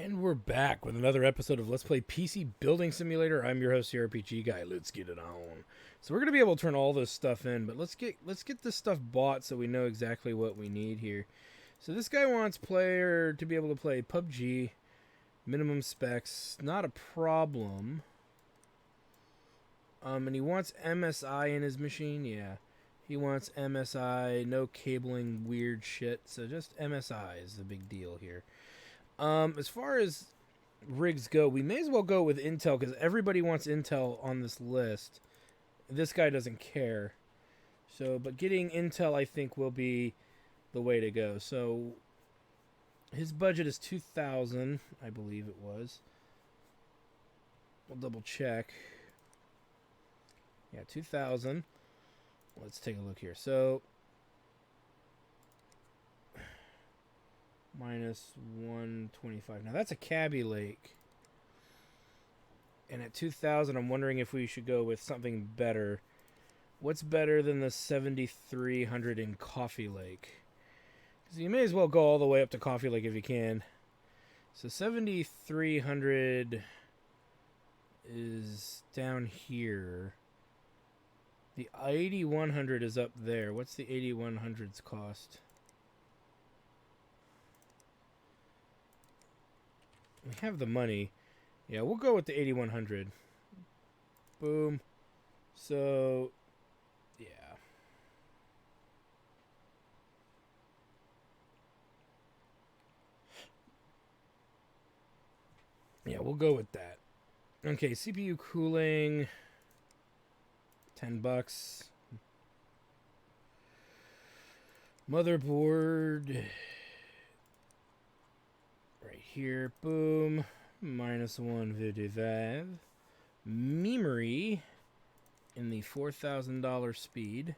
And we're back with another episode of Let's Play PC Building Simulator. I'm your host, the RPG Guy. Let's get it on. So we're gonna be able to turn all this stuff in, but let's get this stuff bought so we know exactly what we need here. So this guy wants player to be able to play PUBG, minimum specs, not a problem. And he wants MSI in his machine. Yeah, he wants MSI, no cabling, weird shit. So just MSI is the big deal here. As far as rigs go, we may as well go with Intel because everybody wants Intel on this list. This guy doesn't care. So, but getting Intel, I think, will be the way to go. So, his budget is 2,000, I believe it was. We'll double check. Yeah, 2,000. Let's take a look here. So, minus 125. Now that's a Cabby Lake. And at 2,000, I'm wondering if we should go with something better. What's better than the 7,300 in Coffee Lake? Because you may as well go all the way up to Coffee Lake if you can. So 7,300 is down here. The 8,100 is up there. What's the 8,100's cost? We have the money. Yeah, we'll go with the 8,100. Boom. So, yeah. Yeah, we'll go with that. Okay, CPU cooling. $10. Motherboard. Right here, boom, minus 155. Memory in the $4,000 speed.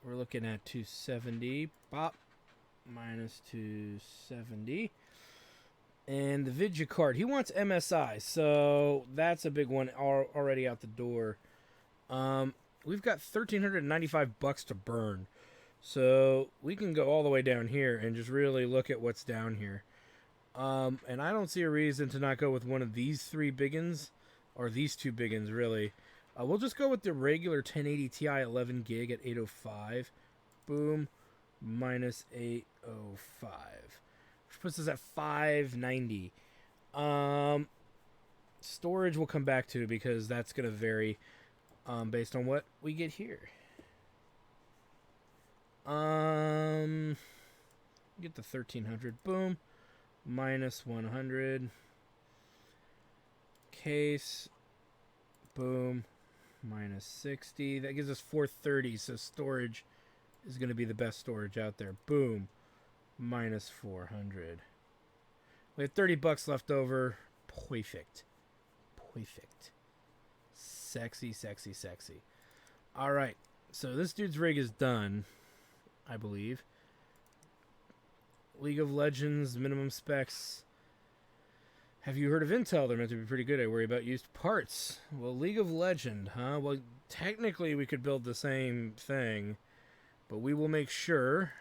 We're looking at 270. Pop, minus 270. And the video card, he wants MSI, so that's a big one already out the door. We've got $1,395 to burn. So we can go all the way down here and just really look at what's down here. And I don't see a reason to not go with one of these three biggins, or these two biggins, really. We'll just go with the regular 1080 Ti 11 gig at 805. Boom, minus 805. Which puts us at 590. Storage we'll come back to because that's going to vary based on what we get here. Get the 1,300. Boom. Minus 100. Case. Boom. Minus 60. That gives us 430. So storage is going to be the best storage out there. Boom. Minus 400. We have $30 left over. Perfect. Perfect. Sexy, sexy, sexy. All right. So this dude's rig is done, I believe. League of Legends, minimum specs. Have you heard of Intel? They're meant to be pretty good. I worry about used parts. Well, League of Legend, huh? Well, technically we could build the same thing, but we will make sure.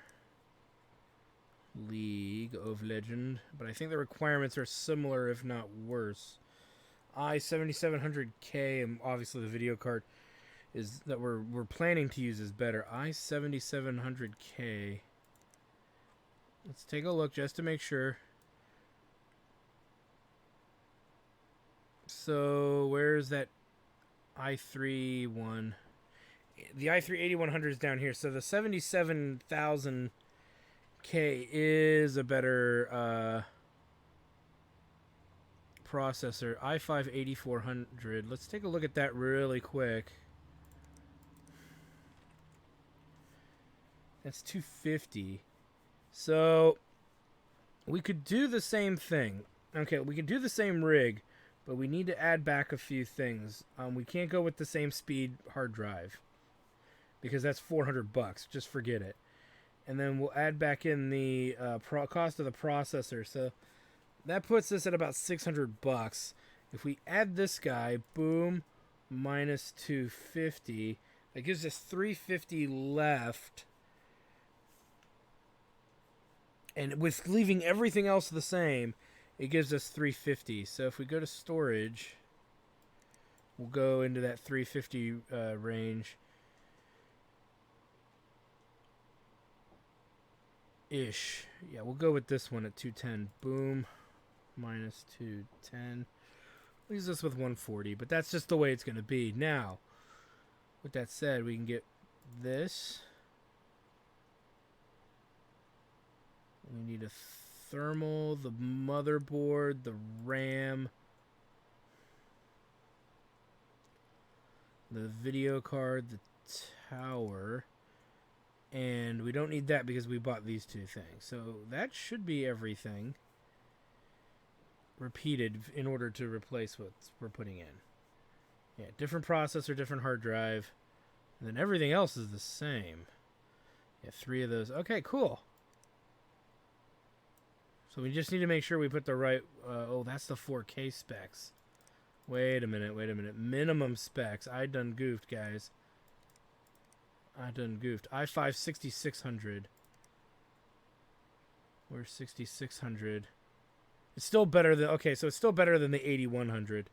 League of Legend. But I think the requirements are similar, if not worse. i7700K, and obviously the video card is that we're planning to use is better. i7700K. Let's take a look just to make sure. So, where's that i3 one? The i3 8100 is down here. So the 77,000K is a better processor. i5 8400. Let's take a look at that really quick. That's 250. So, we could do the same thing. Okay, we could do the same rig, but we need to add back a few things. We can't go with the same speed hard drive because that's $400. Just forget it. And then we'll add back in the cost of the processor. So, that puts us at about $600. If we add this guy, boom, minus 250, that gives us 350 left. And with leaving everything else the same, it gives us 350. So if we go to storage, we'll go into that 350 range. Ish. Yeah, we'll go with this one at 210. Boom. Minus 210. Leaves us with 140, but that's just the way it's going to be. Now, with that said, we can get this. We need a thermal, the motherboard, the RAM, the video card, the tower, and we don't need that because we bought these two things. So that should be everything repeated in order to replace what we're putting in. Yeah, different processor, different hard drive, and then everything else is the same. Yeah, 3 of those. Okay, cool. So we just need to make sure we put the right... oh, that's the 4K specs. Wait a minute. Minimum specs. I done goofed, guys. I done goofed. i5 6600. Where's 6600? It's still better than... Okay, so it's still better than the 8100.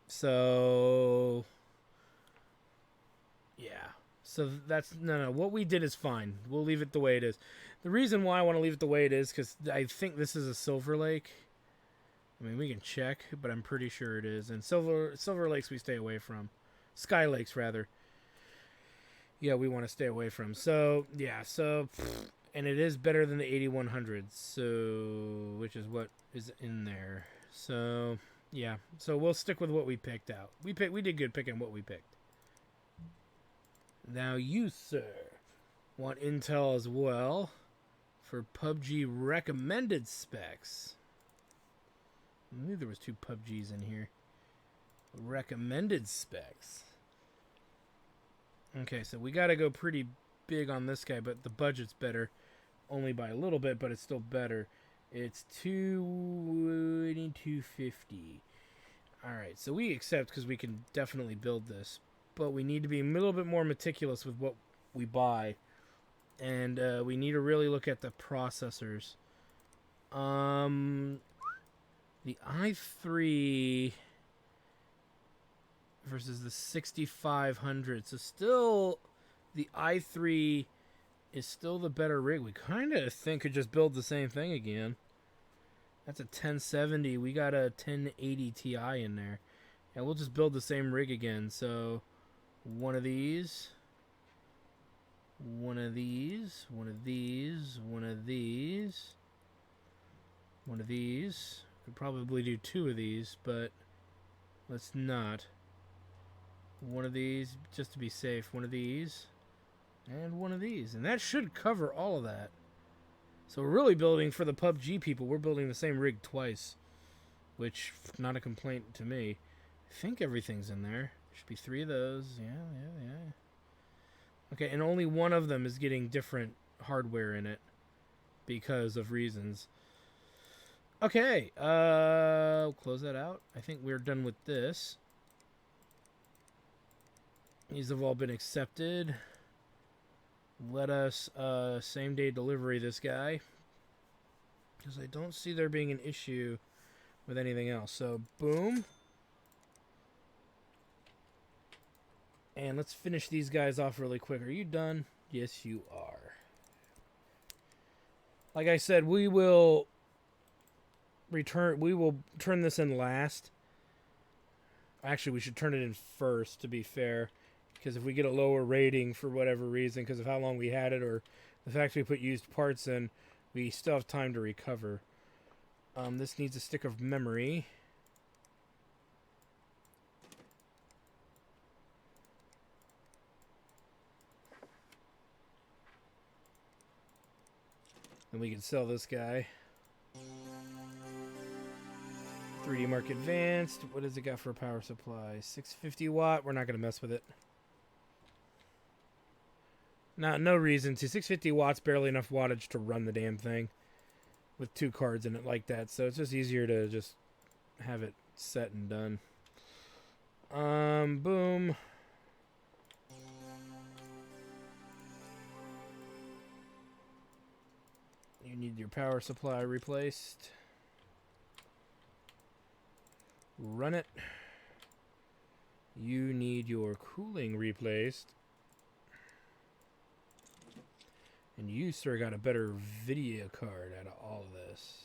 So... yeah. So that's... No. What we did is fine. We'll leave it the way it is. The reason why I want to leave it the way it is, because I think this is a Silver Lake. I mean, we can check, but I'm pretty sure it is. And Silver Lakes we stay away from. Sky Lakes, rather. Yeah, we want to stay away from. So, yeah, so... And it is better than the 8100, so... which is what is in there. So, yeah. So we'll stick with what we picked out. We did good picking what we picked. Now you, sir, want Intel as well for PUBG recommended specs. I knew there was 2 PUBGs in here. Recommended specs. Okay, so we got to go pretty big on this guy, but the budget's better. Only by a little bit, but it's still better. It's 250. Alright, so we accept because we can definitely build this. But we need to be a little bit more meticulous with what we buy. And we need to really look at the processors. The i3 versus the 6500. So still, the i3 is still the better rig. We kind of think could just build the same thing again. That's a 1070. We got a 1080 Ti in there. And we'll just build the same rig again. So, one of these. One of these. One of these. One of these. One of these. Could probably do 2 of these, but let's not. One of these, just to be safe. One of these. And one of these. And that should cover all of that. So we're really building for the PUBG people. We're building the same rig twice. Which, not a complaint to me. I think everything's in there. Should be 3 of those. Yeah. Okay, and only one of them is getting different hardware in it. Because of reasons. Okay. We'll close that out. I think we're done with this. These have all been accepted. Let us same day delivery this guy, because I don't see there being an issue with anything else. So boom, and let's finish these guys off really quick. Are you done? Yes, you are. Like I said, we will turn this in last. Actually, we should turn it in first, to be fair. Because if we get a lower rating for whatever reason, because of how long we had it, or the fact we put used parts in, we still have time to recover. This needs a stick of memory. And we can sell this guy. 3D Mark Advanced. What does it got for a power supply? 650 watt. We're not going to mess with it. No reason to. 650 watts, barely enough wattage to run the damn thing with 2 cards in it like that. So it's just easier to just have it set and done. Boom. You need your power supply replaced. Run it. You need your cooling replaced. And you, sir, got a better video card out of all of this.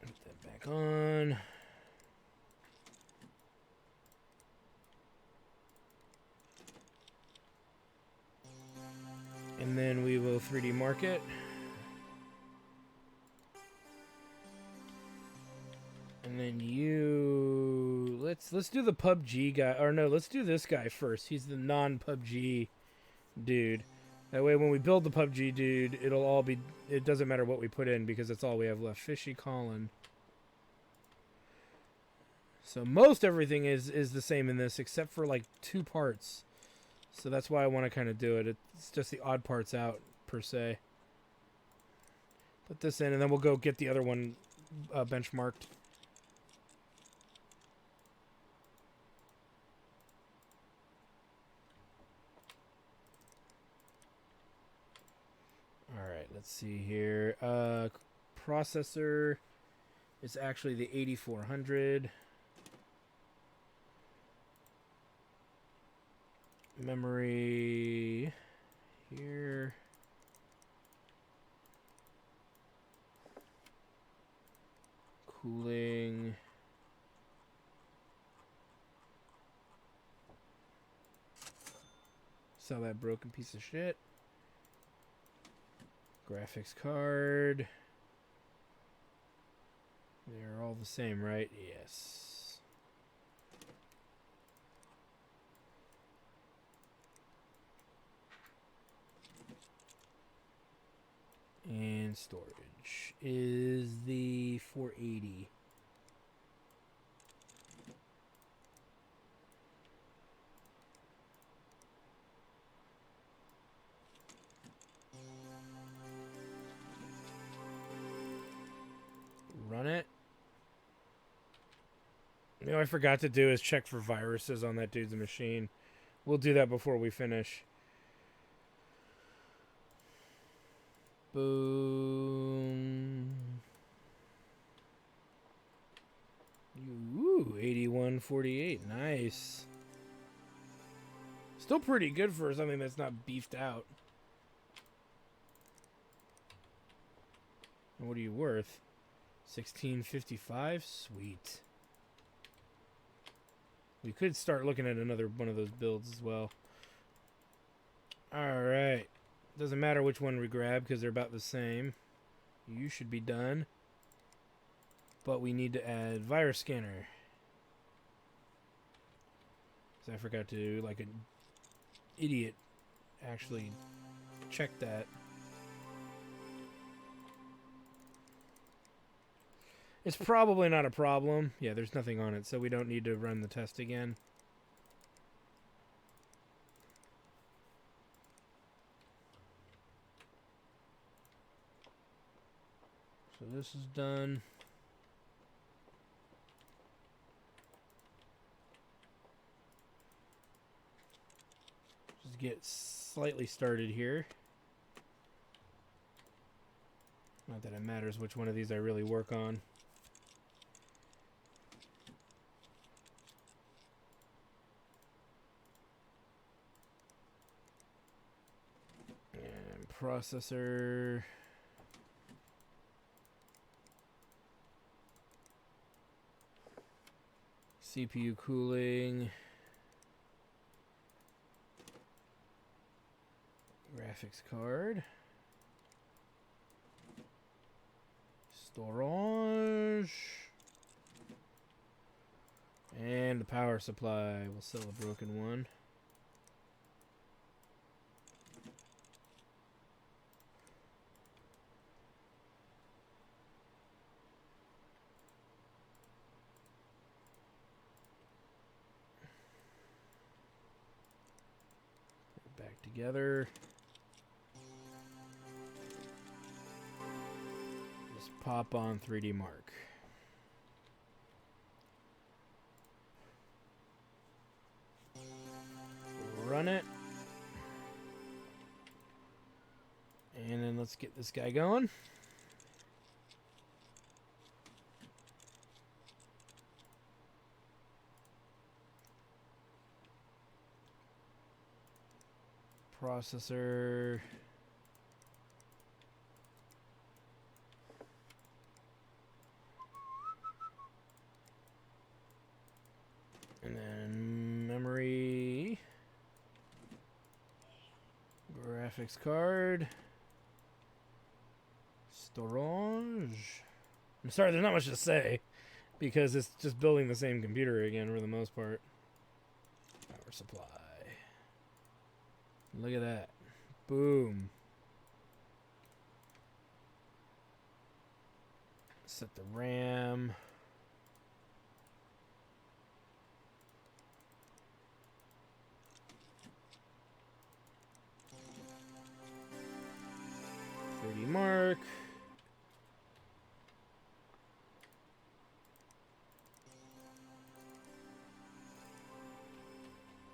Put that back on. And then we will 3D mark it. And then you let's do the PUBG guy, or no, let's do this guy first. He's the non-PUBG dude. That way when we build the PUBG dude, it'll all be, it doesn't matter what we put in because that's all we have left. Fishy Colin. So most everything is the same in this except for like 2 parts. So that's why I want to kind of do it. It's just the odd parts out per se. Put this in and then we'll go get the other one benchmarked. Alright, let's see here. Processor is actually the 8400. Memory here. Cooling. Sell that broken piece of shit. Graphics card. They're all the same, right? Yes. And storage is the 480. Run it. You know, I forgot to do is check for viruses on that dude's machine. We'll do that before we finish. Boom. Ooh, 8148. Nice. Still pretty good for something that's not beefed out. And what are you worth? 1655? Sweet. We could start looking at another one of those builds as well. Alright. Doesn't matter which one we grab because they're about the same. You should be done. But we need to add virus scanner. Because I forgot to, like an idiot, actually check that. It's probably not a problem. Yeah, there's nothing on it, so we don't need to run the test again. So this is done. Just get slightly started here. Not that it matters which one of these I really work on. And processor. CPU cooling. Graphics card. Storage. And the power supply. We'll sell a broken one. Back together. Just pop on 3D Mark. let's get this guy going. Processor. And then memory. Graphics card. Storage. I'm sorry, there's not much to say because it's just building the same computer again for the most part. Power supply. Look at that. Boom. Set the RAM. Mark.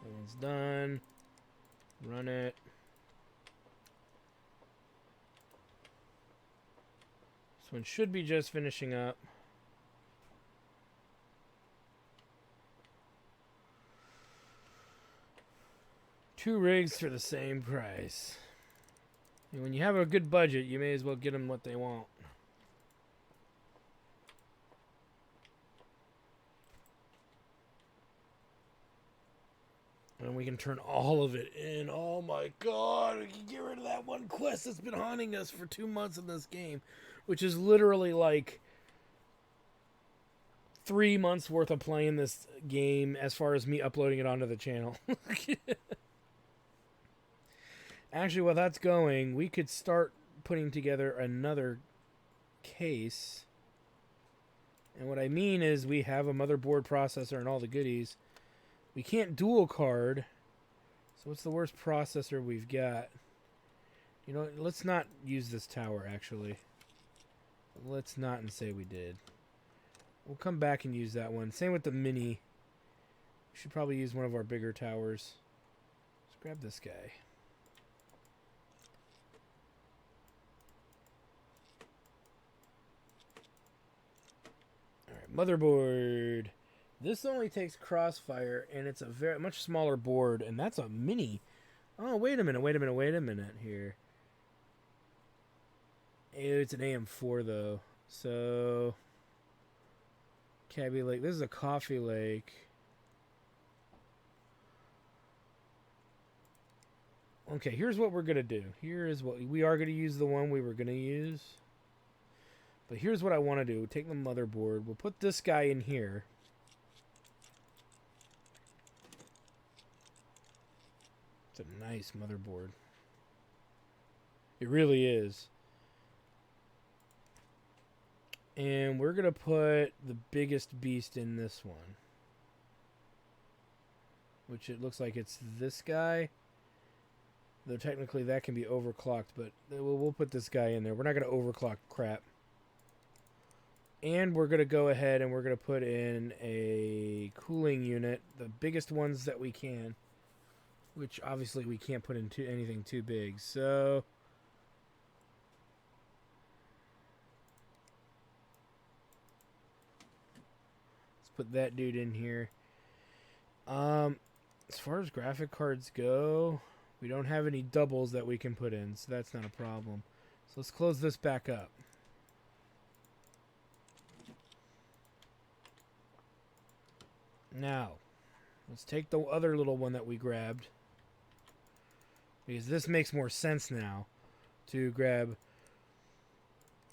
That one's done. Run it. This one should be just finishing up. Two rigs for the same price. And when you have a good budget, you may as well get them what they want. And we can turn all of it in. Oh my god, we can get rid of that one quest that's been haunting us for 2 months in this game. Which is literally like 3 months worth of playing this game as far as me uploading it onto the channel. Actually, while that's going, we could start putting together another case. And what I mean is we have a motherboard, processor, and all the goodies. We can't dual card. So what's the worst processor we've got? You know, let's not use this tower, actually. Let's not and say we did. We'll come back and use that one. Same with the mini. We should probably use one of our bigger towers. Let's grab this guy. Motherboard. This only takes Crossfire, and it's a very much smaller board, and that's a mini. Oh, wait a minute here. It's an AM4 though, so Cabby Lake. This is a Coffee Lake. Okay, here's what we're gonna do. Here is what we are gonna use. The one we were gonna use. But here's what I want to do. Take the motherboard. We'll put this guy in here. It's a nice motherboard. It really is. And we're going to put the biggest beast in this one. Which it looks like it's this guy. Though technically that can be overclocked. But we'll put this guy in there. We're not going to overclock crap. And we're going to go ahead and we're going to put in a cooling unit, the biggest ones that we can, which obviously we can't put into anything too big. So let's put that dude in here. As far as graphic cards go, we don't have any doubles that we can put in, so that's not a problem. So let's close this back up. Now, let's take the other little one that we grabbed. Because this makes more sense now. To grab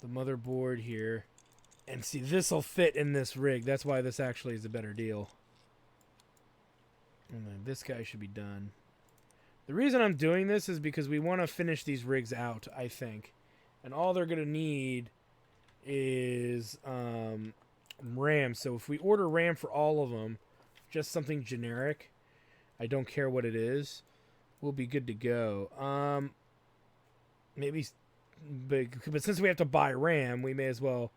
the motherboard here. And see, this will fit in this rig. That's why this actually is a better deal. And then this guy should be done. The reason I'm doing this is because we want to finish these rigs out, I think. And all they're going to need is RAM. So if we order RAM for all of them, just something generic, I don't care what it is, we'll be good to go. Maybe, but since we have to buy RAM, we may as well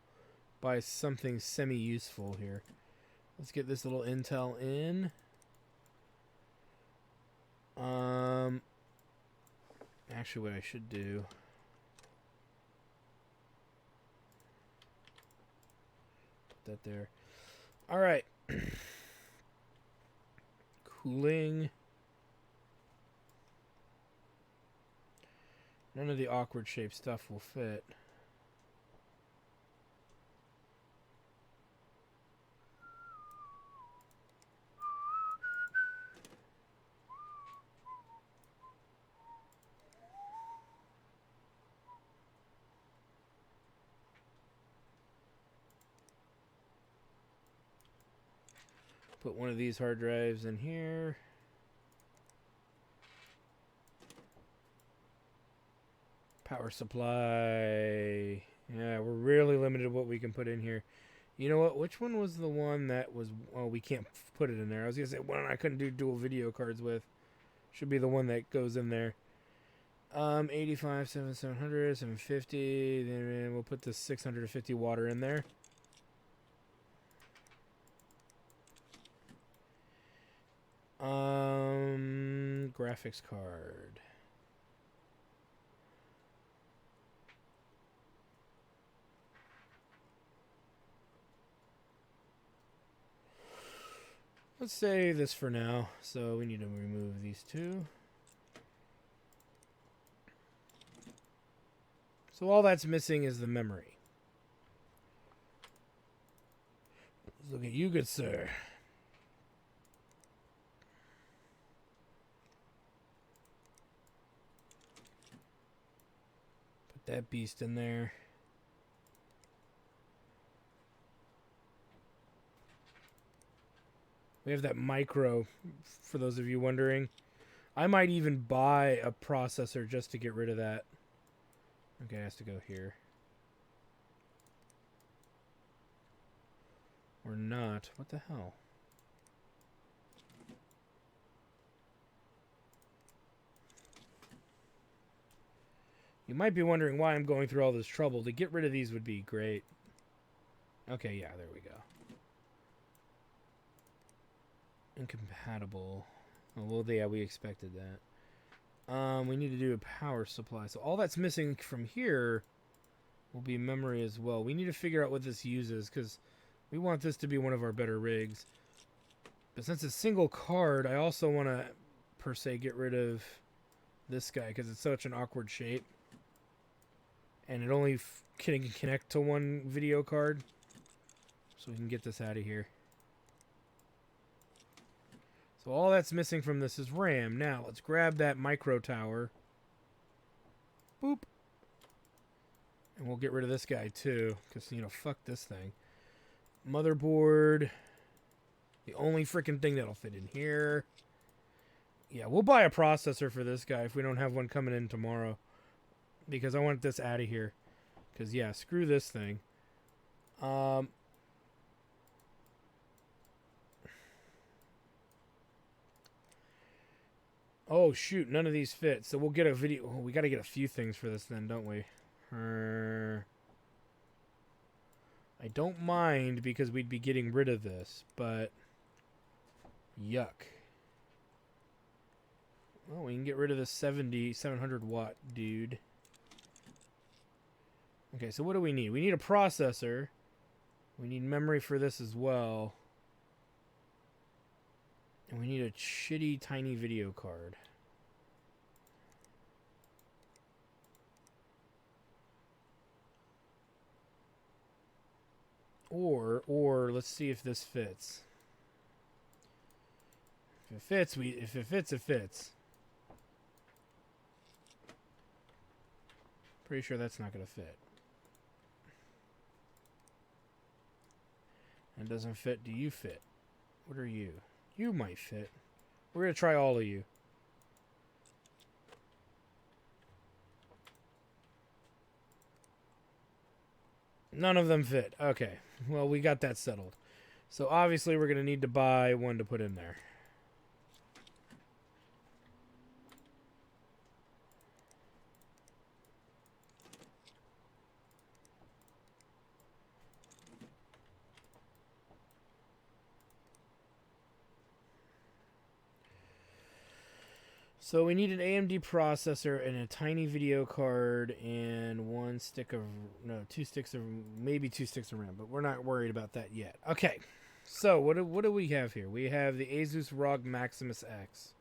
buy something semi-useful here. Let's get this little Intel in. Actually, what I should do that there. All right. Cooling. None of the awkward shaped stuff will fit. Put one of these hard drives in here. Power supply. Yeah, we're really limited to what we can put in here. You know what? Which one was the one that was... Oh, we can't put it in there. I was going to say one I couldn't do dual video cards with. Should be the one that goes in there. 85, 700, 750. Then we'll put the 650 water in there. Graphics card. Let's say this for now. So we need to remove these two. So all that's missing is the memory. Let's look at you, good sir. Put that beast in there. We have that micro, for those of you wondering. I might even buy a processor just to get rid of that. Okay, it has to go here. Or not. What the hell? You might be wondering why I'm going through all this trouble. To get rid of these would be great. Okay, yeah, there we go. Incompatible. Oh, well, yeah, we expected that. We need to do a power supply. So all that's missing from here will be memory as well. We need to figure out what this uses, because we want this to be one of our better rigs. But since it's single card, I also want to, per se, get rid of this guy, because it's such an awkward shape. And it only can connect to one video card. So we can get this out of here. So all that's missing from this is RAM. Now, let's grab that micro tower. Boop. And we'll get rid of this guy, too. Because, you know, fuck this thing. Motherboard. The only freaking thing that'll fit in here. Yeah, we'll buy a processor for this guy if we don't have one coming in tomorrow. Because I want this out of here. Because, yeah, screw this thing. Oh, shoot. None of these fit. So we'll get a video. Oh, we got to get a few things for this then, don't we? I don't mind because we'd be getting rid of this, but yuck. Well, we can get rid of this 700 watt dude. Okay, so what do we need? We need a processor. We need memory for this as well. And we need a shitty tiny video card. Or let's see if this fits. If it fits, it fits. Pretty sure that's not gonna fit. It doesn't fit. Do you fit? What are you? You might fit. We're going to try all of you. None of them fit. Okay. Well, we got that settled. So obviously we're going to need to buy one to put in there. So we need an AMD processor and a tiny video card and two sticks of maybe 2 sticks of RAM, but we're not worried about that yet. Okay, so what do we have here? We have the Asus ROG Maximus X.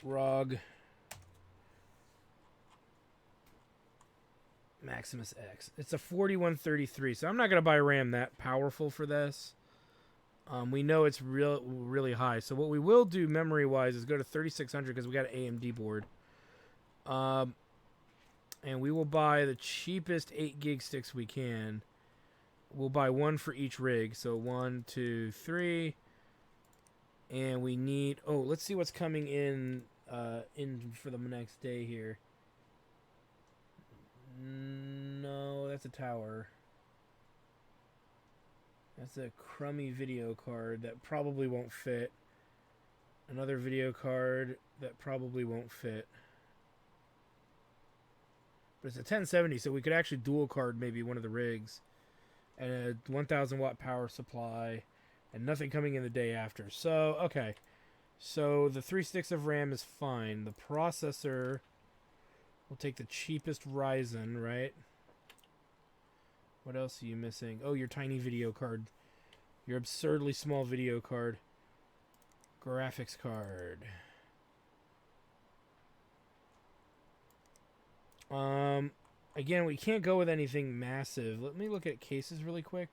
ROG Maximus X. It's a 4133, so I'm not gonna buy RAM that powerful for this. We know it's really high. So what we will do memory-wise is go to 3600 because we got an AMD board. And we will buy the cheapest 8 gig sticks we can. We'll buy one for each rig. So 1, 2, 3. And we need... Oh, let's see what's coming in for the next day here. No, that's a tower. That's a crummy video card that probably won't fit. Another video card that probably won't fit. But it's a 1070, so we could actually dual card maybe one of the rigs. And a 1000 watt power supply. And nothing coming in the day after. So, okay. So the 3 sticks of RAM is fine. The processor, we'll take the cheapest Ryzen, right? What else are you missing? Oh, your tiny video card. Your absurdly small video card. Graphics card. Again, we can't go with anything massive. Let me look at cases really quick.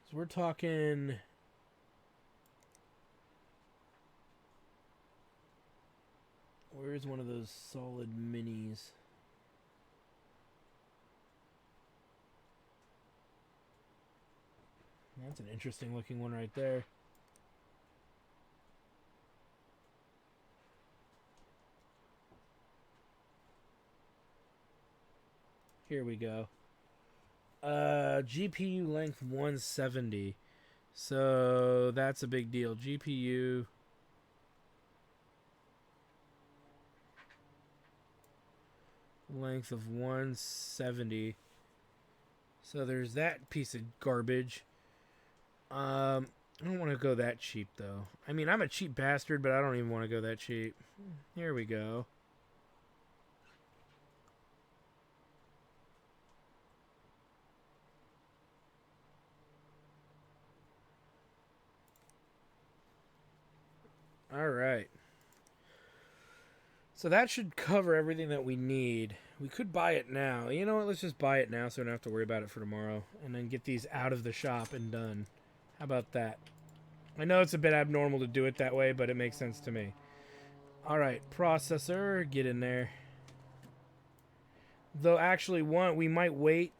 So we're talking... Where's one of those solid minis? That's an interesting looking one right there. Here we go. GPU length 170. So that's a big deal. GPU length of 170. So there's that piece of garbage. I don't want to go that cheap, though. I mean, I'm a cheap bastard, but I don't even want to go that cheap. Here we go. All right. So that should cover everything that we need. We could buy it now. You know what? Let's just buy it now so we don't have to worry about it for tomorrow. And then get these out of the shop and done. How about that? I know it's a bit abnormal to do it that way, but it makes sense to me. Alright, processor. Get in there. Though actually, we might wait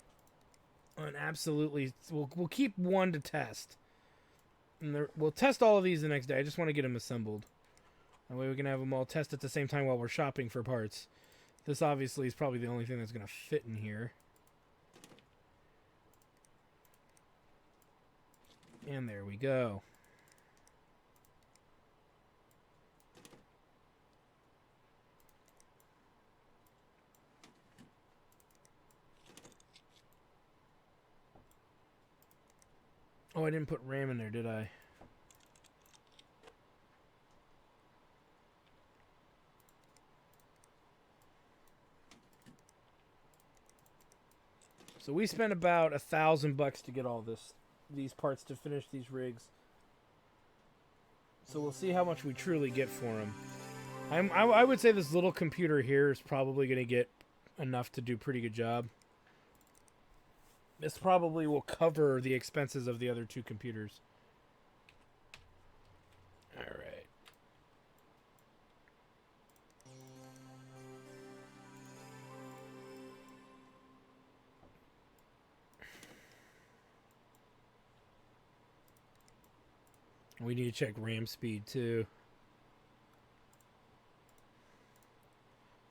on absolutely... We'll keep one to test. And we'll test all of these the next day. I just want to get them assembled. That way we can have them all test at the same time while we're shopping for parts. This obviously is probably the only thing that's going to fit in here. And there we go. Oh, I didn't put RAM in there, did I? So we spent about $1,000 to get all these parts to finish these rigs. So we'll see how much we truly get for them. I would say this little computer here is probably going to get enough to do a pretty good job. This probably will cover the expenses of the other two computers. All right. We need to check RAM speed too.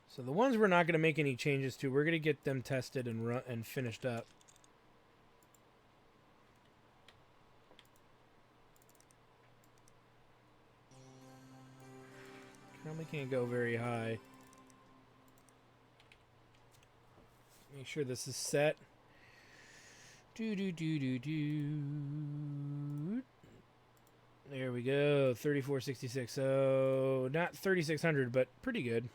So the ones we're not going to make any changes to, we're going to get them tested and finished up. Probably can't go very high. Make sure this is set. There we go. 3466. So not 3600, but pretty good.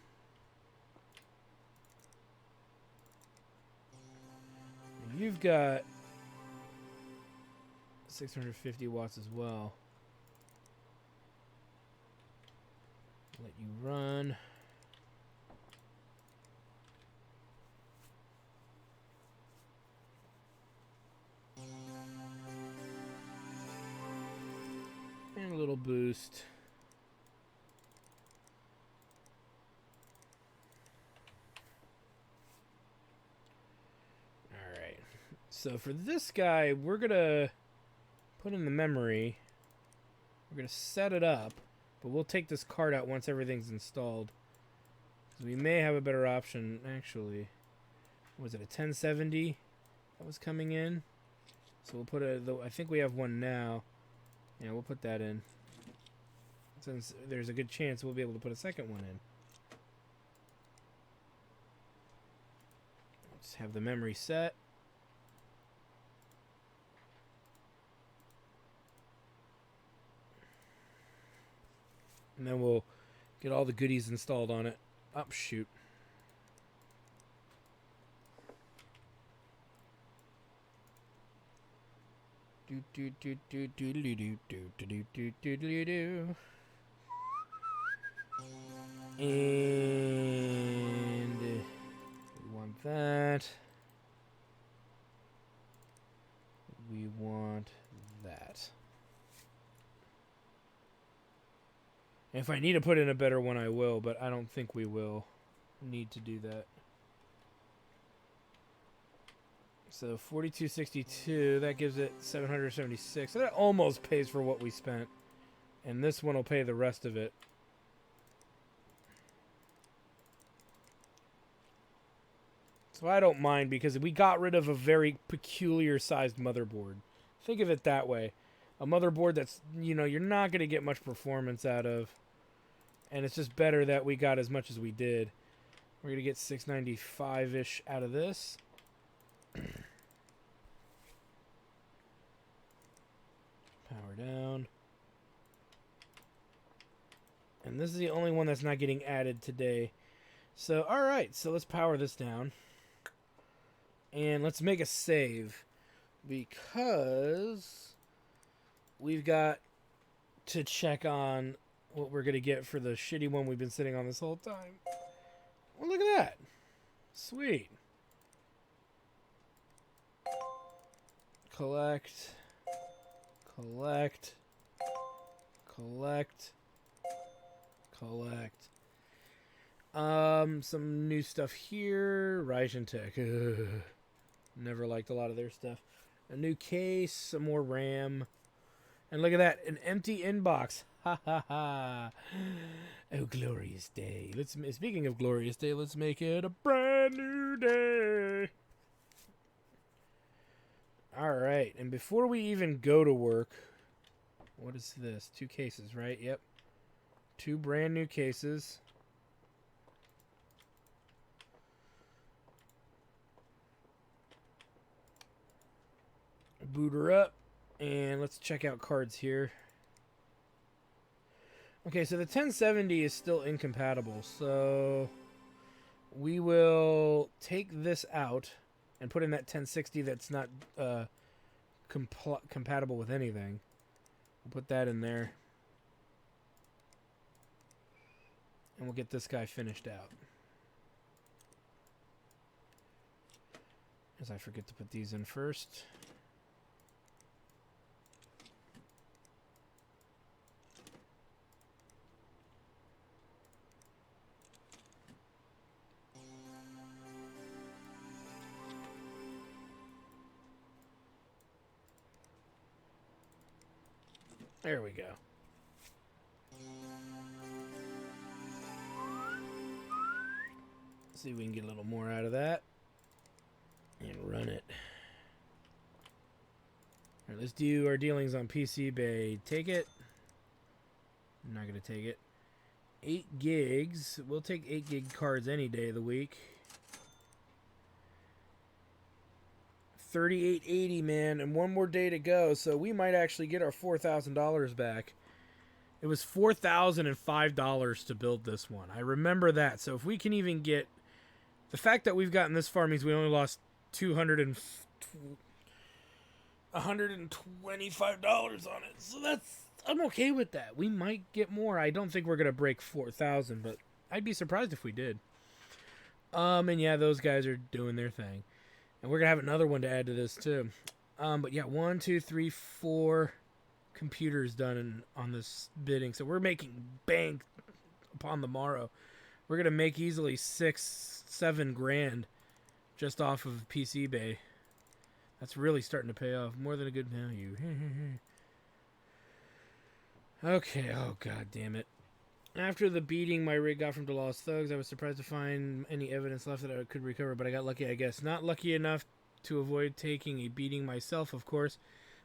You've got 650 watts as well. Let you run. And a little boost. Alright. So for this guy, we're going to put in the memory. We're going to set it up. But we'll take this card out once everything's installed. So we may have a better option, actually. Was it a 1070 that was coming in? So we'll put I think we have one now. Yeah, we'll put that in. Since there's a good chance we'll be able to put a second one in. Let's have the memory set. And then we'll get all the goodies installed on it. Oh, shoot. Do do do do do do do do do do do do do. And we want that. We want that. If I need to put in a better one, I will, but I don't think we will need to do that. So 4262, that gives it 776. So that almost pays for what we spent. And this one will pay the rest of it. So I don't mind because we got rid of a very peculiar sized motherboard. Think of it that way. A motherboard that's, you know, you're not going to get much performance out of. And it's just better that we got as much as we did. We're going to get 695-ish out of this. Power down. And this is the only one that's not getting added today. So, alright. So let's power this down. And let's make a save. Because we've got to check on what we're going to get for the shitty one we've been sitting on this whole time. Well, look at that. Sweet. Collect. Collect. Collect. Collect. Some new stuff here. Ryzen Tech. Never liked a lot of their stuff. A new case. Some more RAM. And look at that. An empty inbox. Ha ha ha. Oh, glorious day. Speaking of glorious day, let's make it a brand new day. Alright, and before we even go to work, what is this? 2 cases, right? Yep. 2 brand new cases. Boot her up, and let's check out cards here. Okay, so the 1070 is still incompatible, so we will take this out and put in that 1060 that's not compatible with anything. We'll put that in there. And we'll get this guy finished out. As I forget to put these in first. There we go. See if we can get a little more out of that. And run it. Alright, let's do our dealings on PC Bay. Take it. I'm not going to take it. 8 gigs. We'll take 8 gig cards any day of the week. 3880, man, and one more day to go, so we might actually get our $4,000 back. It was $4,005 to build this one. I remember that. So if we can even get... The fact that we've gotten this far means we only lost $125 on it. So that's... I'm okay with that. We might get more. I don't think we're going to break 4,000, but I'd be surprised if we did. And yeah, those guys are doing their thing. And we're going to have another one to add to this, too. But yeah, 1, 2, 3, 4 computers done on this bidding. So we're making bank upon the morrow. We're going to make easily 6, 7 grand just off of PC Bay. That's really starting to pay off. More than a good value. Okay, oh god damn it. After the beating my rig got from the Lost Thugs, I was surprised to find any evidence left that I could recover, but I got lucky, I guess. Not lucky enough to avoid taking a beating myself, of course,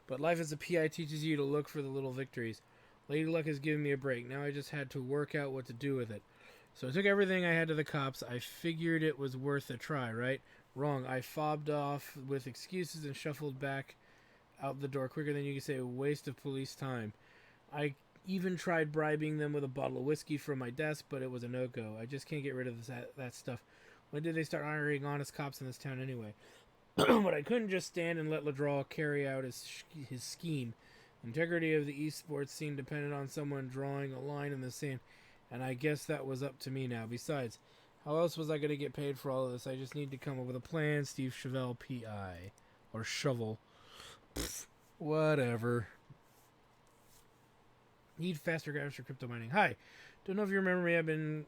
but life as a PI teaches you to look for the little victories. Lady Luck has given me a break. Now I just had to work out what to do with it. So I took everything I had to the cops. I figured it was worth a try, right? Wrong. I fobbed off with excuses and shuffled back out the door quicker than you could say. A waste of police time. I even tried bribing them with a bottle of whiskey from my desk, but it was a no-go. I just can't get rid of that stuff. When did they start hiring honest cops in this town anyway? But I couldn't just stand and let Ladraw carry out his scheme. Integrity of the esports scene depended on someone drawing a line in the sand, and I guess that was up to me now. Besides, how else was I going to get paid for all of this? I just need to come up with a plan. Steve Chevelle, P.I. Or Shovel. Pfft, whatever. Need faster graphics for crypto mining. Hi. Don't know if you remember me. I've been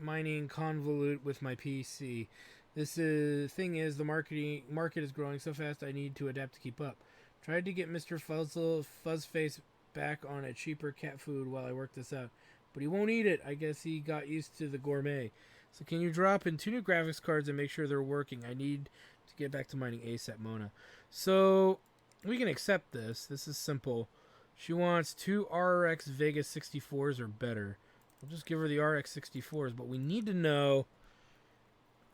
mining Convolute with my PC. Thing is, the market is growing so fast I need to adapt to keep up. Tried to get Mr. Fuzzface back on a cheaper cat food while I work this out, but he won't eat it. I guess he got used to the gourmet. So can you drop in 2 new graphics cards and make sure they're working? I need to get back to mining ASAP, Mona. So we can accept this. This is simple. She wants 2 RX Vega 64s or better. We'll just give her the RX 64s, but we need to know...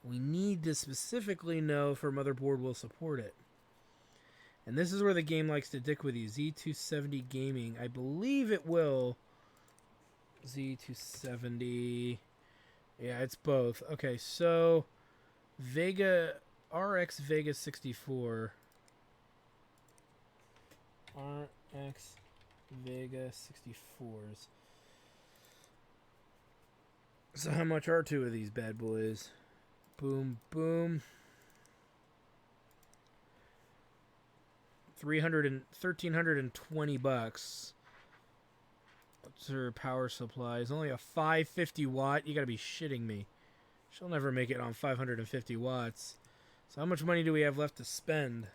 We need to specifically know if her motherboard will support it. And this is where the game likes to dick with you. Z270 Gaming. I believe it will. Z270. Yeah, it's both. Okay, so Vega RX Vega 64. RX Vega 64s. So how much are 2 of these bad boys? Boom, boom. 1,320 bucks. What's her power supply? It's only a 550 watt. You gotta be shitting me. She'll never make it on 550 watts. So how much money do we have left to spend?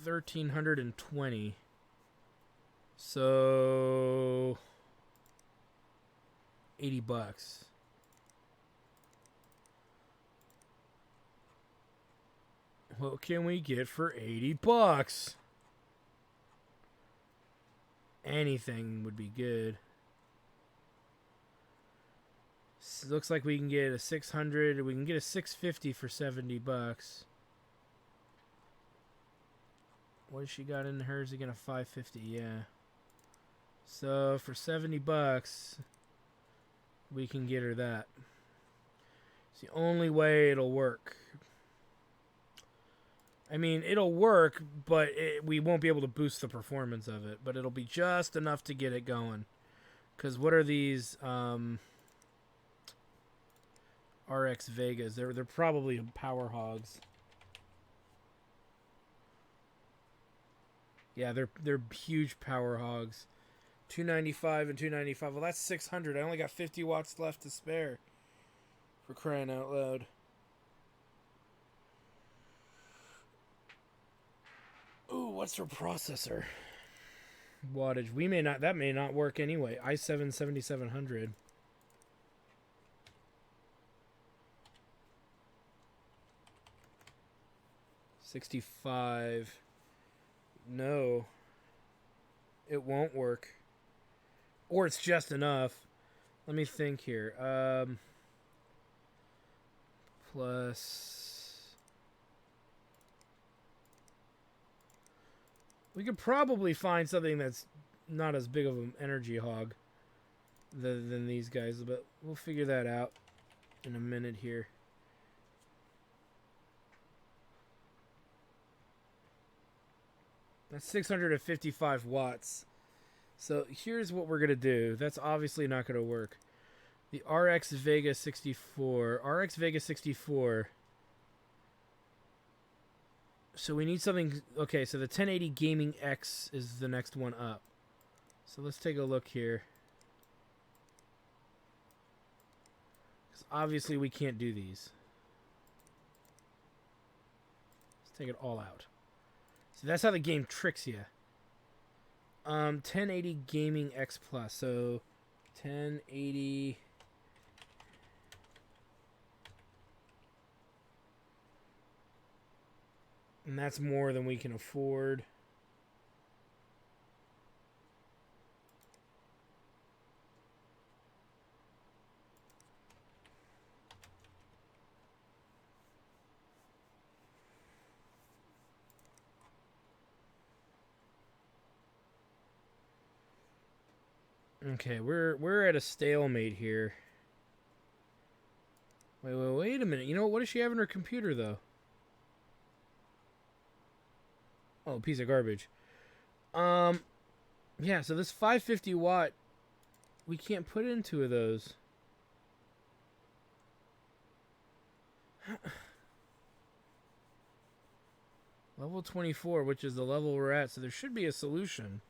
1,320. So 80 bucks. What can we get for 80 bucks? Anything would be good. Looks like we can get a 600. We can get a 650 for 70 bucks. What has she got in hers again? A 550, yeah. So for 70 bucks, we can get her that. It's the only way it'll work. I mean, it'll work, but we won't be able to boost the performance of it. But it'll be just enough to get it going. Because what are these RX Vegas? They're probably power hogs. Yeah, they're huge power hogs. 295 and 295. Well, that's 600. I only got 50 watts left to spare. For crying out loud. Ooh, what's her processor? Wattage. That may not work anyway. i7 7700. $65. No. It won't work. Or it's just enough. Let me think here. Plus... We could probably find something that's not as big of an energy hog than these guys, but we'll figure that out in a minute here. That's 655 watts. So here's what we're going to do. That's obviously not going to work. The RX Vega 64. RX Vega 64. So we need something... Okay, so the 1080 Gaming X is the next one up. So let's take a look here. Because obviously we can't do these. Let's take it all out. So that's how the game tricks you. 1080 Gaming X Plus. So 1080... And that's more than we can afford. Okay, we're at a stalemate here. Wait a minute. You know what does she have in her computer though? Oh, piece of garbage. Yeah, so this 550 watt, we can't put in two of those. Level 24, which is the level we're at, so there should be a solution.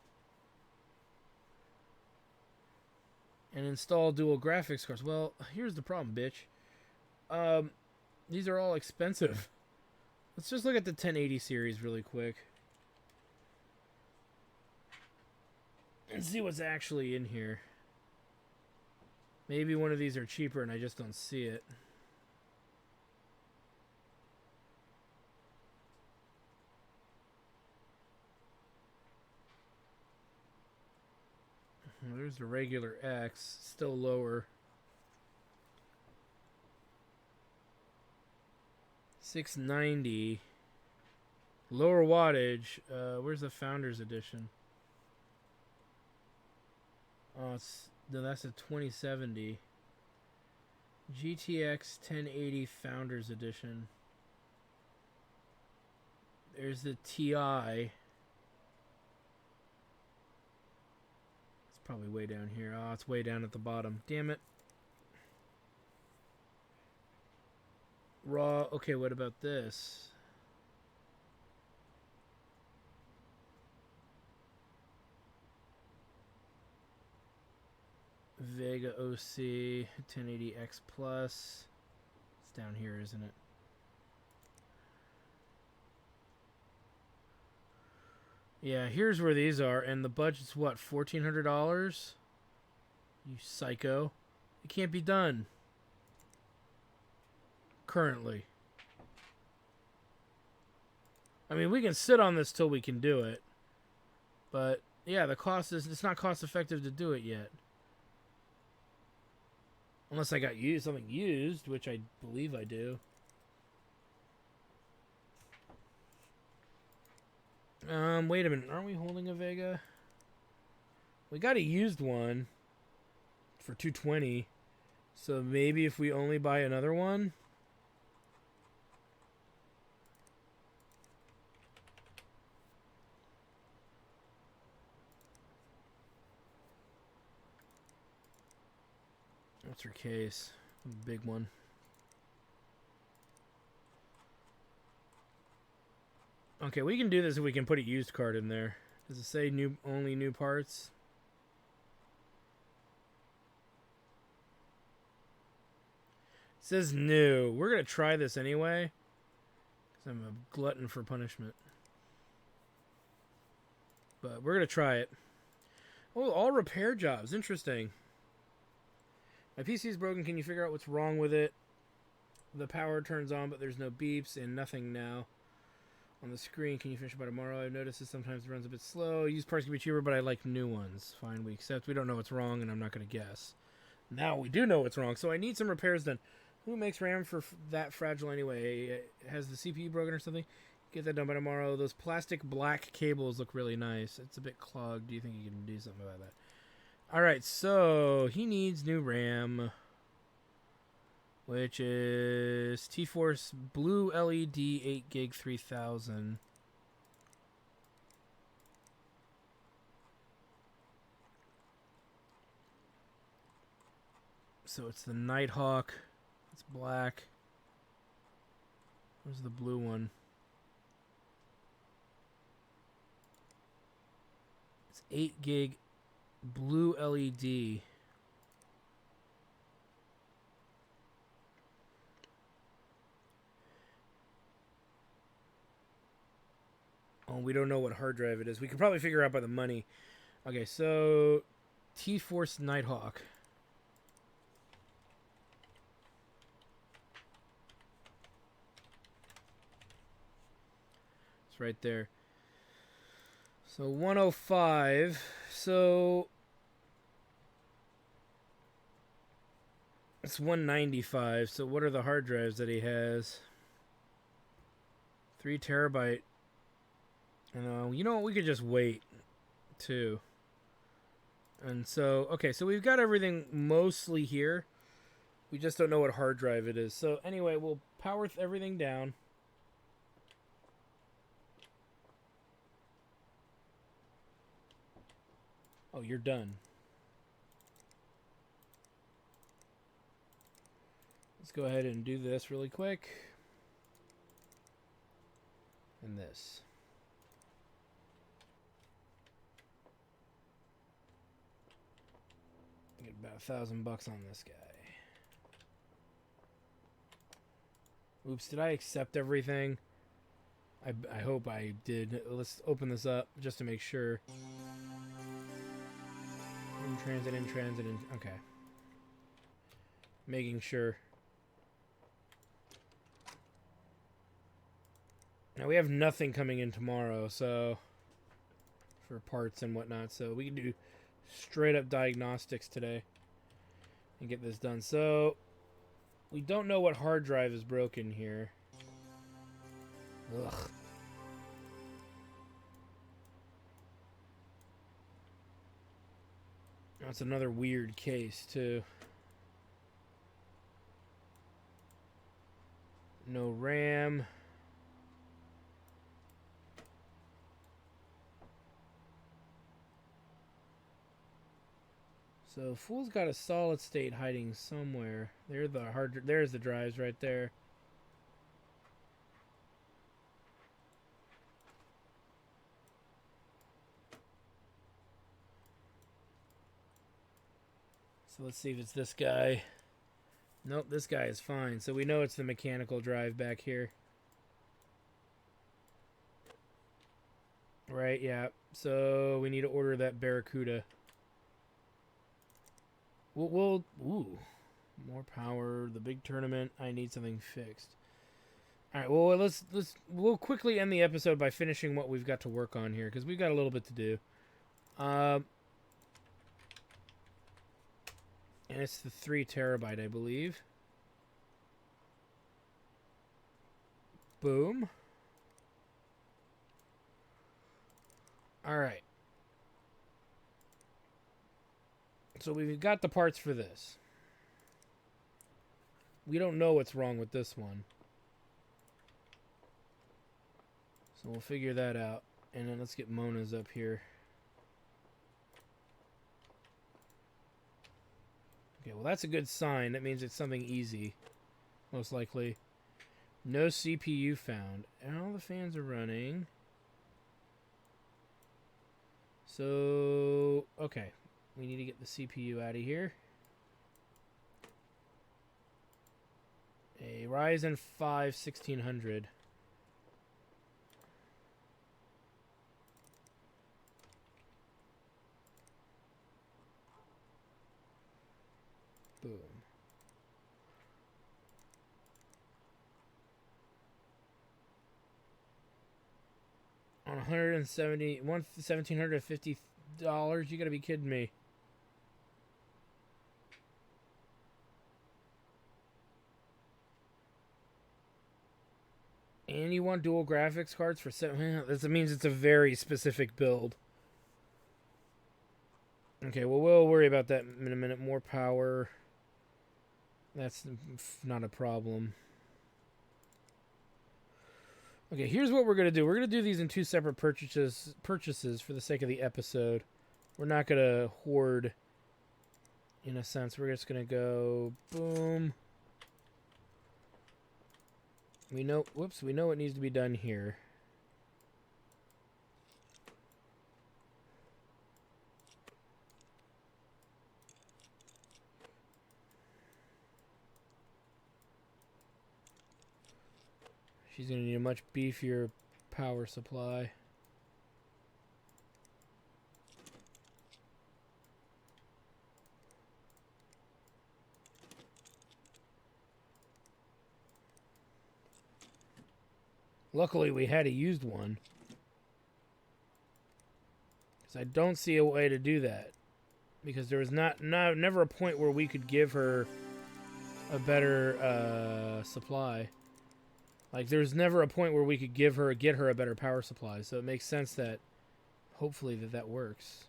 And install dual graphics cards. Well, here's the problem, bitch. These are all expensive. Let's just look at the 1080 series really quick. And see what's actually in here. Maybe one of these are cheaper and I just don't see it. There's the regular X, still lower. 690. Lower wattage. Where's the Founders Edition? Oh, no, that's a 2070. GTX 1080 Founders Edition. There's the TI. It's probably way down here. Oh, it's way down at the bottom. Damn it. Raw. Okay, what about this? Vega OC 1080X Plus. It's down here, isn't it? Yeah, here's where these are, and the budget's what, $1,400? You psycho. It can't be done. Currently. I mean, we can sit on this till we can do it. But, yeah, the cost is, it's not cost effective to do it yet. Unless I got something used, which I believe I do. Wait a minute. Aren't we holding a Vega? We got a used one for $220. So maybe if we only buy another one. What's her case? Big one. Okay, we can do this if we can put a used card in there. Does it say only new parts? It says new. We're going to try this anyway. Because I'm a glutton for punishment. But we're going to try it. Oh, all repair jobs. Interesting. My PC is broken. Can you figure out what's wrong with it? The power turns on, but there's no beeps and nothing now on the screen. Can you finish by tomorrow? I've noticed it sometimes runs a bit slow. Used parts can be cheaper, but I like new ones. Fine, we accept. We don't know what's wrong, and I'm not going to guess. Now we do know what's wrong, so I need some repairs done. Who makes RAM for that fragile anyway? Has the CPU broken or something? Get that done by tomorrow. Those plastic black cables look really nice. It's a bit clogged. Do you think you can do something about that? Alright, so he needs new RAM, which is T-Force Blue LED 8 gig 3000. So it's the Nighthawk. It's black. Where's the blue one? It's 8 gig blue LED. Oh, we don't know what hard drive it is. We could probably figure out by the money. Okay, so T-Force Nighthawk. It's right there. So 105. So it's 195. So what are the hard drives that he has? 3 terabyte. You know what? We could just wait, too. And so, okay, so we've got everything mostly here. We just don't know what hard drive it is. So anyway, we'll power everything down. Oh, you're done. Let's go ahead and do this really quick. And this. Get about $1,000 on this guy. Oops, did I accept everything? I hope I did. Let's open this up just to make sure. In transit, okay. Making sure. Now we have nothing coming in tomorrow, so for parts and whatnot, so we can do straight up diagnostics today and get this done. So we don't know what hard drive is broken here. Ugh. That's another weird case too. No RAM. So Fool's got a solid state hiding somewhere. There's the drives right there. So let's see if it's this guy. Nope, this guy is fine. So we know it's the mechanical drive back here. Right, yeah. So we need to order that Barracuda. Ooh, more power. The big tournament. I need something fixed. All right. Well, we'll quickly end the episode by finishing what we've got to work on here because we've got a little bit to do. And it's the 3 terabyte, I believe. Boom. All right. So we've got the parts for this. We don't know what's wrong with this one. So we'll figure that out. And then let's get Mona's up here. Okay, well that's a good sign. That means it's something easy. Most likely. No CPU found. And all the fans are running. So, okay. We need to get the CPU out of here. A Ryzen 5 1600. Boom. On $1,750. You gotta be kidding me. And you want dual graphics cards for 7? This means it's a very specific build. Okay, well, we'll worry about that in a minute. More power. That's not a problem. Okay, here's what we're going to do. We're going to do these in 2 separate purchases for the sake of the episode. We're not going to hoard, in a sense. We're just going to go boom. We know what needs to be done here. She's going to need a much beefier power supply. Luckily, we had a used one. Because I don't see a way to do that. Because there was never a point where we could give her a better supply. Like, there's never a point where we could get her a better power supply. So it makes sense that, hopefully, that works.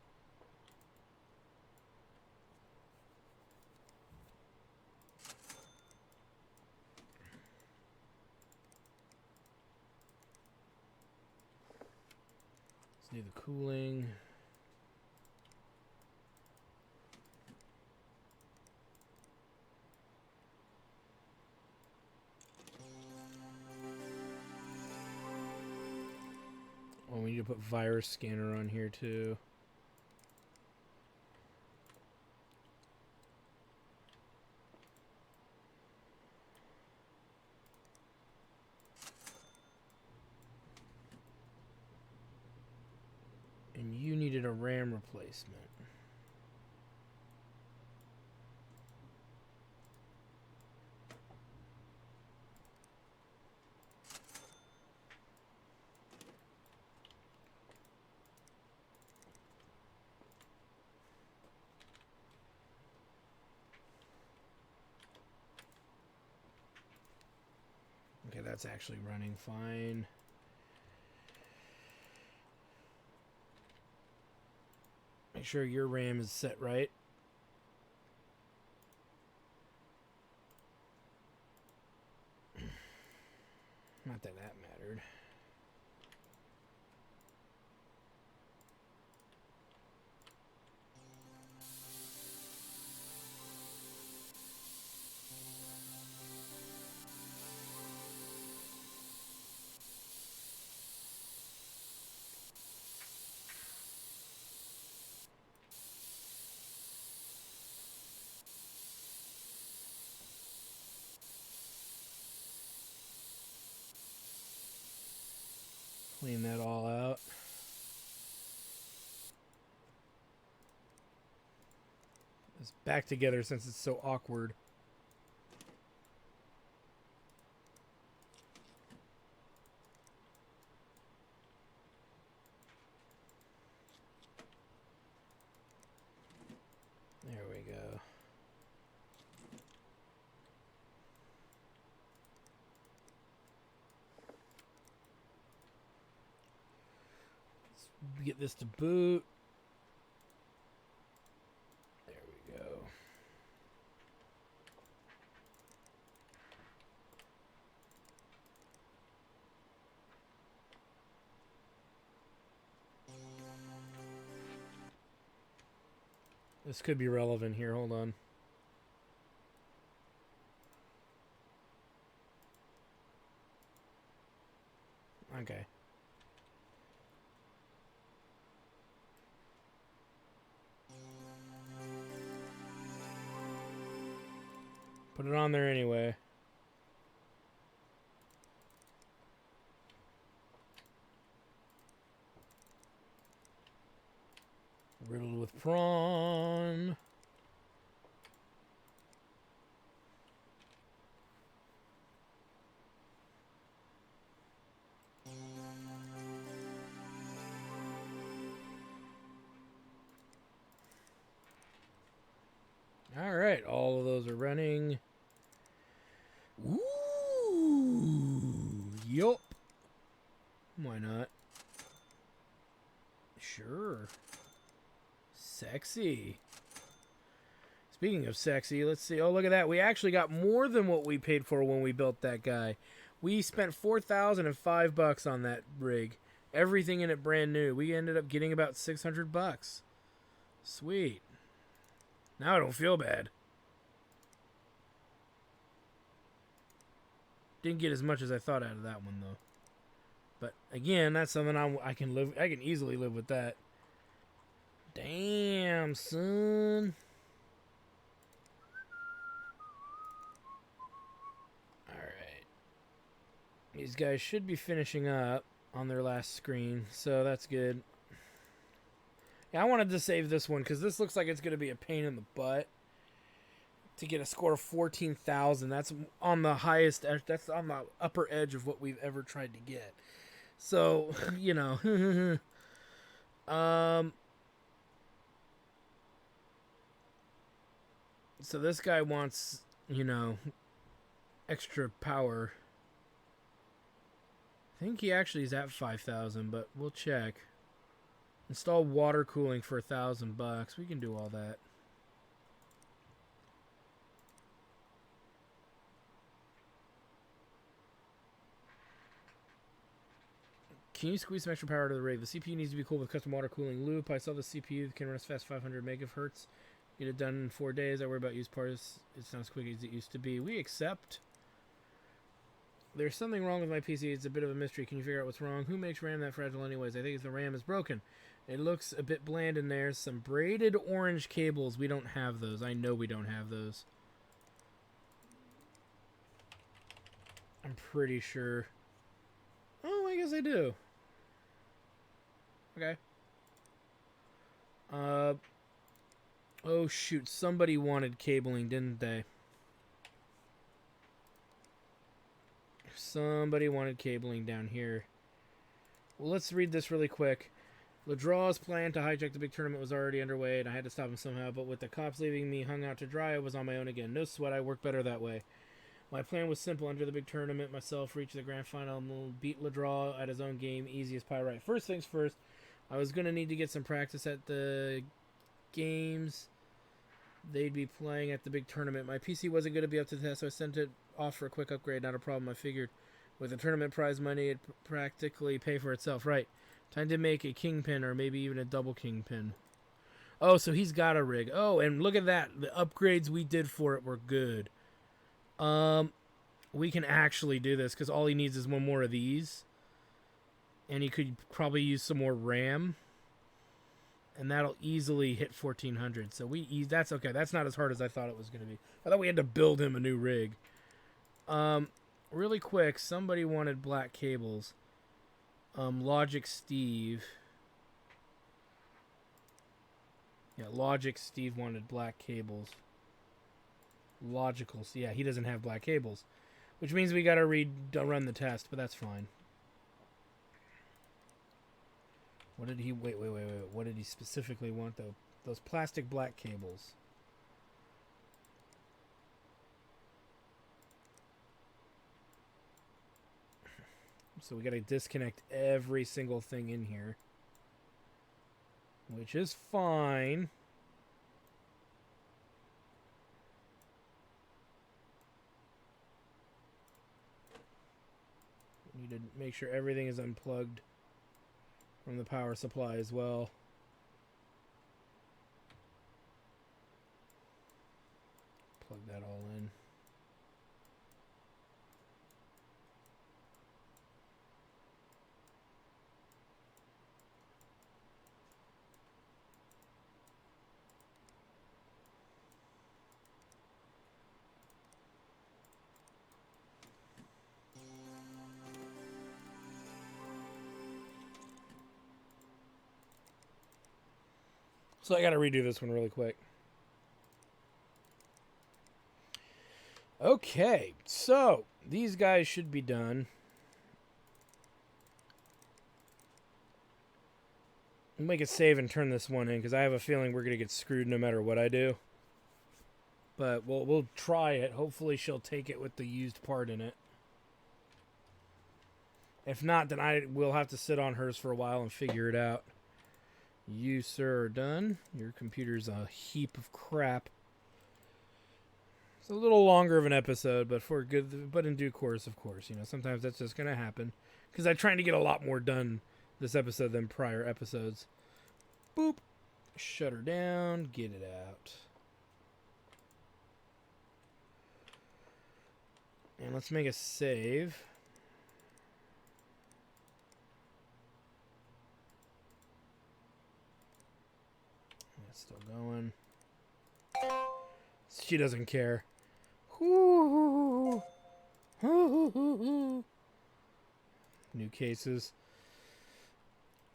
Let's do the cooling. Oh, we need to put virus scanner on here too. And you needed a RAM replacement. Okay, that's actually running fine. Make sure your RAM is set right. Not that that mattered. Clean that all out. It's back together since it's so awkward. There we go. Let's get this to boot. There we go. This could be relevant here. Hold on. Okay. Put it on there anyway. Riddled with prawn. All right, all of those are running. Ooh, yup. Why not? Sure. Sexy. Speaking of sexy, let's see. Oh, look at that. We actually got more than what we paid for when we built that guy. We spent $4,005 on that rig. Everything in it brand new. We ended up getting about $600. Sweet. Now I don't feel bad. Didn't get as much as I thought out of that one though. But again, that's something I can live. I can easily live with that. Damn, son. All right. These guys should be finishing up on their last screen, so that's good. Yeah, I wanted to save this one because this looks like it's going to be a pain in the butt to get a score of 14,000. That's on the highest. That's on the upper edge of what we've ever tried to get. So, you know. So this guy wants, you know, extra power. I think he actually is at 5,000, but we'll check. Install water cooling for $1,000. We can do all that. Can you squeeze some extra power to the rig? The CPU needs to be cool with custom water cooling loop. I saw the CPU that can run as fast 500 megahertz. Get it done in 4 days. I worry about used parts. It's not as quick as it used to be. We accept. There's something wrong with my PC. It's a bit of a mystery. Can you figure out what's wrong? Who makes RAM that fragile anyways? I think it's the RAM is broken. It looks a bit bland in there. Some braided orange cables. We don't have those. I know we don't have those. I'm pretty sure. Oh, I guess I do. Okay. Oh shoot, somebody wanted cabling, didn't they? Somebody wanted cabling down here. Well, let's read this really quick. Ledraw's plan to hijack the big tournament was already underway, and I had to stop him somehow, but with the cops leaving me hung out to dry, I was on my own again. No sweat, I work better that way. My plan was simple. Enter the big tournament myself, reach the grand final, and beat Ledraw at his own game, easy as pie. Right. First things first, I was going to need to get some practice at the games they'd be playing at the big tournament. My PC wasn't going to be up to the test, so I sent it off for a quick upgrade. Not a problem. I figured with the tournament prize money, it'd practically pay for itself. Right. Time to make a kingpin or maybe even a double kingpin. Oh, so he's got a rig. Oh, and look at that. The upgrades we did for it were good. We can actually do this because all he needs is one more of these. And he could probably use some more RAM. And that'll easily hit 1,400. So that's okay. That's not as hard as I thought it was going to be. I thought we had to build him a new rig. Really quick, somebody wanted black cables. Logic Steve. Yeah, Logic Steve wanted black cables. Logical. So yeah, he doesn't have black cables. Which means we got to run the test, but that's fine. What did he... Wait. What did he specifically want, though? Those plastic black cables. So we got to disconnect every single thing in here. Which is fine. We need to make sure everything is unplugged from the power supply as well. Plug that all in. So I got to redo this one really quick. Okay, so these guys should be done. I'll make a save and turn this one in because I have a feeling we're going to get screwed no matter what I do. But we'll try it. Hopefully she'll take it with the used part in it. If not, then I will have to sit on hers for a while and figure it out. You, sir, are done. Your computer's a heap of crap. It's a little longer of an episode, but in due course, of course. You know, sometimes that's just gonna happen. Because I'm trying to get a lot more done this episode than prior episodes. Boop. Shut her down. Get it out. And let's make a save. It's still going. She doesn't care. New cases.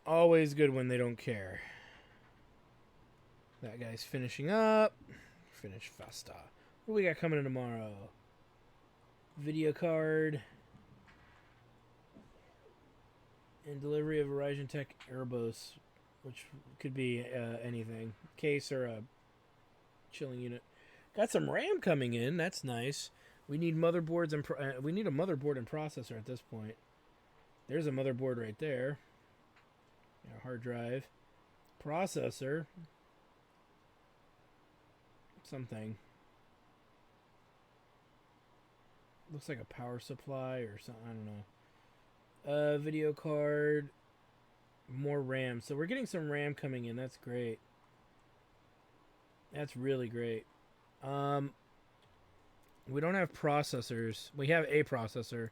Always good when they don't care. That guy's finishing up. Finish fasta. What do we got coming in tomorrow? Video card. And delivery of Verizon Tech Airbus, which could be anything. Case or a chilling unit. Got some RAM coming in. That's nice. We need motherboards and we need a motherboard and processor at this point. There's a motherboard right there. Yeah, hard drive. Processor. Something. Looks like a power supply or something. I don't know. Video card. More RAM. So we're getting some RAM coming in. That's great. That's really great. We don't have processors. We have a processor,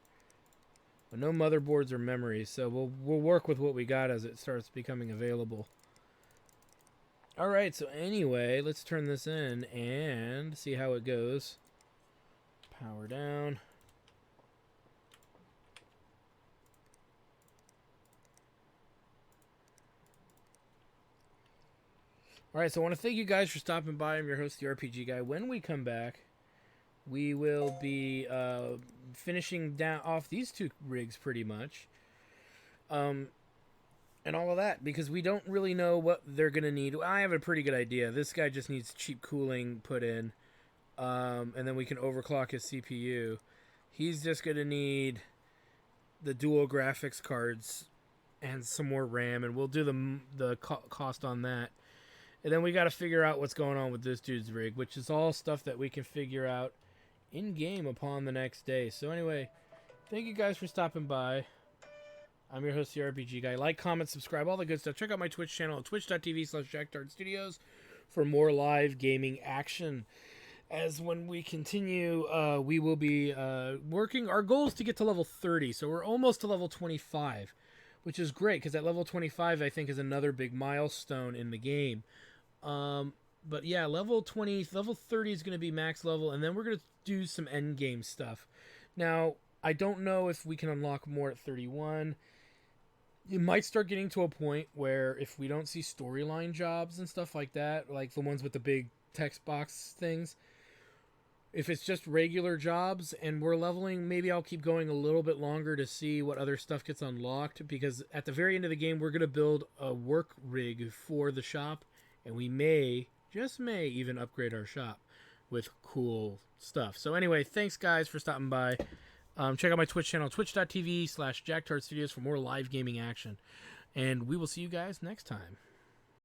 but no motherboards or memories. So we'll work with what we got as it starts becoming available. All right. So anyway, let's turn this in and see how it goes. Power down. All right, so I want to thank you guys for stopping by. I'm your host, the RPG Guy. When we come back, we will be finishing down off these two rigs pretty much, and all of that, because we don't really know what they're going to need. I have a pretty good idea. This guy just needs cheap cooling put in, and then we can overclock his CPU. He's just going to need the dual graphics cards and some more RAM, and we'll do the cost on that. And then we got to figure out what's going on with this dude's rig, which is all stuff that we can figure out in-game upon the next day. So anyway, thank you guys for stopping by. I'm your host, the RPG Guy. Like, comment, subscribe, all the good stuff. Check out my Twitch channel at twitch.tv/JackDartStudios for more live gaming action. As when we continue, we will be working. Our goal is to get to level 30, so we're almost to level 25, which is great, because at level 25, I think, is another big milestone in the game. But yeah, level 30 is going to be max level, and then we're going to do some end game stuff. Now, I don't know if we can unlock more at 31. It might start getting to a point where if we don't see storyline jobs and stuff like that, like the ones with the big text box things, if it's just regular jobs and we're leveling, maybe I'll keep going a little bit longer to see what other stuff gets unlocked, because at the very end of the game, we're going to build a work rig for the shop, and we may, just may, even upgrade our shop with cool stuff. So anyway, thanks guys for stopping by. Check out my Twitch channel, twitch.tv/JackDartStudios for more live gaming action. And we will see you guys next time.